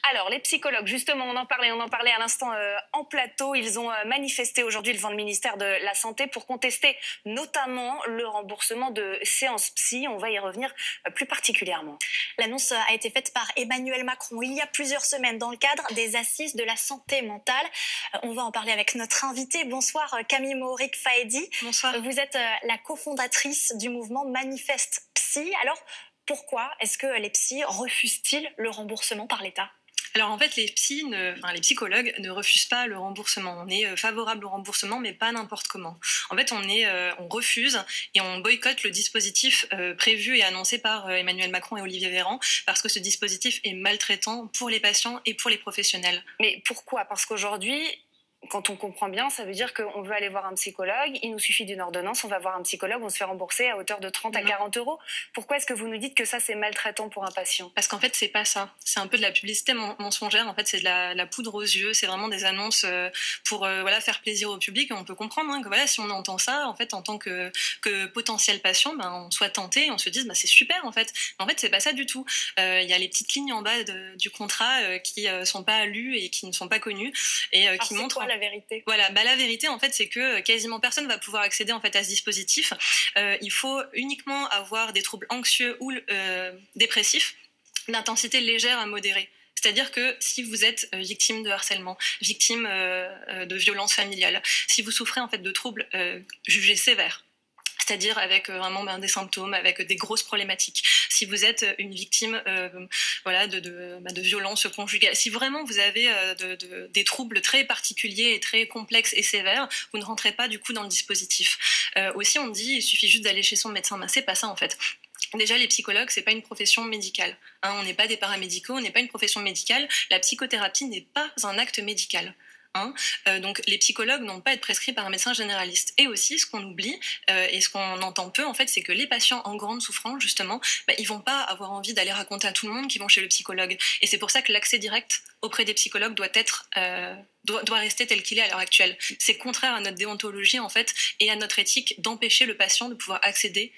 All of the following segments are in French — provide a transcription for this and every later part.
Alors, les psychologues, justement, on en parlait à l'instant en plateau. Ils ont manifesté aujourd'hui devant le ministère de la Santé pour contester notamment le remboursement de séances psy. On va y revenir plus particulièrement. L'annonce a été faite par Emmanuel Macron il y a plusieurs semaines dans le cadre des assises de la santé mentale. On va en parler avec notre invitée. Bonsoir Camille Morik-Faedi. Bonsoir. Vous êtes la cofondatrice du mouvement Manifeste Psy. Alors, pourquoi est-ce que les psys refusent-ils le remboursement par l'État ? Alors en fait, les psychologues ne refusent pas le remboursement. On est favorable au remboursement, mais pas n'importe comment. En fait, on refuse et on boycotte le dispositif prévu et annoncé par Emmanuel Macron et Olivier Véran, parce que ce dispositif est maltraitant pour les patients et pour les professionnels. Mais pourquoi ? Parce qu'aujourd'hui, quand on comprend bien, ça veut dire qu'on veut aller voir un psychologue, il nous suffit d'une ordonnance, on va voir un psychologue, on se fait rembourser à hauteur de 30 à 40 euros. Pourquoi est-ce que vous nous dites que ça, c'est maltraitant pour un patient ? Parce qu'en fait, c'est pas ça. C'est un peu de la publicité mensongère. En fait, c'est de la poudre aux yeux. C'est vraiment des annonces pour faire plaisir au public. Et on peut comprendre que si on entend ça, en fait, en tant que potentiel patient, on soit tenté, on se dise c'est super en fait. Mais en fait, c'est pas ça du tout. Il y a les petites lignes en bas du contrat qui sont pas lues et qui ne sont pas connues et qui montrent la vérité. Voilà, la vérité en fait c'est que quasiment personne va pouvoir accéder en fait à ce dispositif. Il faut uniquement avoir des troubles anxieux ou dépressifs d'intensité légère à modérée. C'est-à-dire que si vous êtes victime de harcèlement, victime de violences familiales, si vous souffrez en fait de troubles jugés sévères, c'est-à-dire avec vraiment des symptômes, avec des grosses problématiques. Si vous êtes une victime de violences conjugales, si vraiment vous avez des troubles très particuliers et très complexes et sévères, vous ne rentrez pas du coup dans le dispositif. Aussi, on dit il suffit juste d'aller chez son médecin. C'est pas ça en fait. Déjà, les psychologues, c'est pas une profession médicale. On n'est pas des paramédicaux, on n'est pas une profession médicale. La psychothérapie n'est pas un acte médical. Donc les psychologues n'ont pas à être prescrits par un médecin généraliste. Et aussi, ce qu'on oublie et ce qu'on entend peu, en fait, c'est que les patients en grande souffrance, justement, ils vont pas avoir envie d'aller raconter à tout le monde qu'ils vont chez le psychologue. Et c'est pour ça que l'accès direct auprès des psychologues doit rester tel qu'il est à l'heure actuelle. C'est contraire à notre déontologie, en fait, et à notre éthique d'empêcher le patient de pouvoir accéder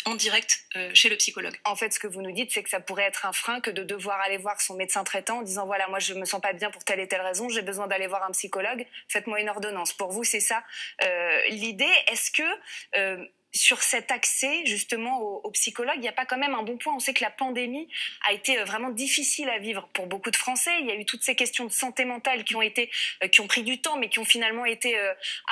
en direct chez le psychologue. En fait, ce que vous nous dites, c'est que ça pourrait être un frein que de devoir aller voir son médecin traitant en disant voilà, moi je me sens pas bien pour telle et telle raison, j'ai besoin d'aller voir un psychologue, faites-moi une ordonnance. Pour vous, c'est ça l'idée. Est-ce que sur cet accès justement aux psychologues, il n'y a pas quand même un bon point? On sait que la pandémie a été vraiment difficile à vivre pour beaucoup de Français. Il y a eu toutes ces questions de santé mentale qui ont pris du temps, mais qui ont finalement été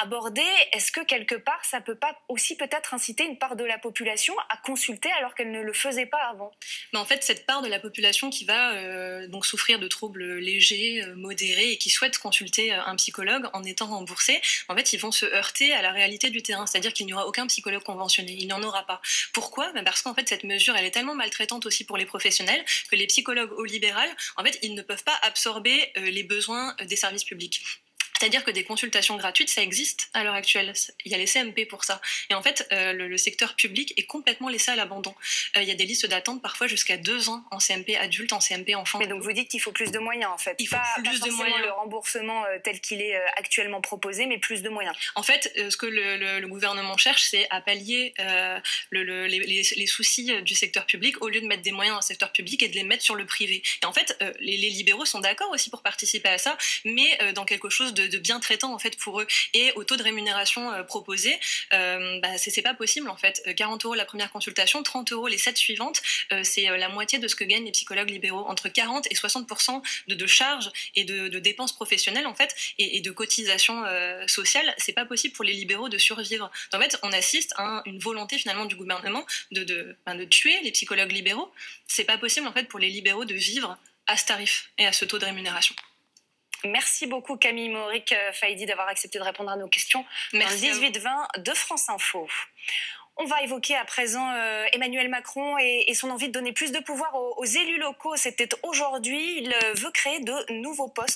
abordées. Est-ce que quelque part, ça peut pas aussi peut-être inciter une part de la population à consulter alors qu'elle ne le faisait pas avant? Mais en fait, cette part de la population qui va donc souffrir de troubles légers, modérés et qui souhaite consulter un psychologue en étant remboursé, en fait, ils vont se heurter à la réalité du terrain, c'est-à-dire qu'il n'y aura aucun psychologue conventionné, il n'y en aura pas. Pourquoi ? Parce qu'en fait, cette mesure, elle est tellement maltraitante aussi pour les professionnels que les psychologues au libéral, en fait, ils ne peuvent pas absorber les besoins des services publics. C'est-à-dire que des consultations gratuites, ça existe à l'heure actuelle. Il y a les CMP pour ça. Et en fait, le secteur public est complètement laissé à l'abandon. Il y a des listes d'attente parfois jusqu'à 2 ans en CMP adulte, en CMP enfant. Mais donc vous dites qu'il faut plus de moyens en fait. Il faut plus de moyens. Le remboursement tel qu'il est actuellement proposé, mais plus de moyens. En fait, ce que le gouvernement cherche, c'est à pallier les soucis du secteur public au lieu de mettre des moyens dans le secteur public et de les mettre sur le privé. Et en fait, les libéraux sont d'accord aussi pour participer à ça, mais dans quelque chose de bien traitant en fait pour eux. Et au taux de rémunération proposé, c'est pas possible en fait. 40 € la première consultation, 30 € les 7 suivantes, c'est la moitié de ce que gagnent les psychologues libéraux. Entre 40 et 60% de charges et de dépenses professionnelles en fait, et de cotisations sociales, c'est pas possible pour les libéraux de survivre. En fait, on assiste à une volonté finalement du gouvernement de tuer les psychologues libéraux. C'est pas possible en fait pour les libéraux de vivre à ce tarif et à ce taux de rémunération. Merci beaucoup Camille Morik-Faedi d'avoir accepté de répondre à nos questions. Merci. 18-20 de France Info. On va évoquer à présent Emmanuel Macron et son envie de donner plus de pouvoir aux élus locaux. C'était aujourd'hui, il veut créer de nouveaux postes